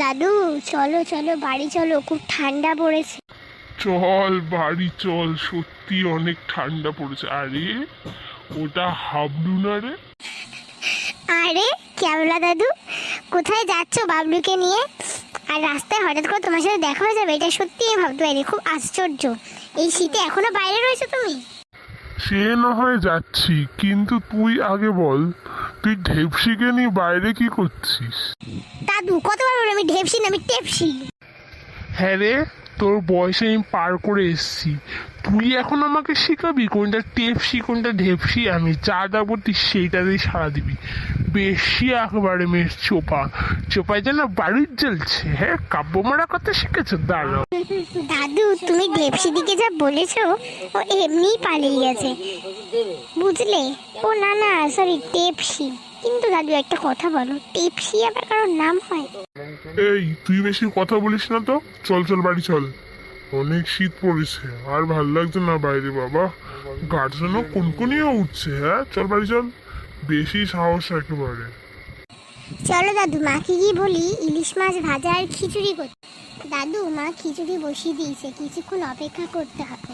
দাদু চলো চলো বাড়ি চলো, খুব ঠান্ডা পড়েছে। চল বাড়ি চল, সত্যি অনেক ঠান্ডা পড়েছে। আরে ওটা হাবলু না রে? আরে ক্যাবলা দাদু, কোথায় যাচ্ছ বাবলুকে নিয়ে? আর রাস্তায় হঠাৎ করে তোমার সাথে দেখা হয়ে যাবে, এটা সত্যি আমি ভাবতে পারিনি। খুব আশ্চর্য, এই শীতে এখনো বাইরে রয়েছে তুমি। সে না হয় যাচ্ছি, কিন্তু তুই আগে বল, তুই ঢেপসিকে নিয়ে বাইরে কি করছিস? দাদু কতবার বলে আমি ঢেপসি না, আমি টেপসি। হ্যাঁ রে, তোর বয়সে আমি পার করে এসছি, তুই এখন আমাকে শেখাবি কোনটা টেপসি কোনটা ঢেপসি? আমি যা যাবো তুই সেইটাতেই সারা দিবি। বেশি একেবারে মেয়ের চোপায় যেন বাড়ির জ্বলছে। হ্যাঁ, কাব্য মারা কথা শিখেছো? দাঁড়াও। দাদু তুমি ঢেপসি দিকে যা বলেছো, ও এমনিই পালিয়ে গেছে বুঝলে। ও না না সরি, টেপসি। কিন্তু দাদু একটা কথা বলো, টেপসি আবার কারোর নাম হয়? এই তুই বেশি কথা বলিস না তো, চল চল বাড়ি চল। অনেক শীত পড়েছে, আর ভাল লাগছে না বাইরে বাবা, গাছ যেন কনকনিয়ে উঠছে। হ্যাঁ চল বাড়ি চল, বেশি সাহস একেবারে। চলো দাদু, মাকে গিয়ে বলি ইলিশ মাছ ভাজা আর খিচুড়ি করতে। দাদু মা খিচুড়ি বসিয়ে দিয়েছে, কিছুক্ষণ অপেক্ষা করতে হবে।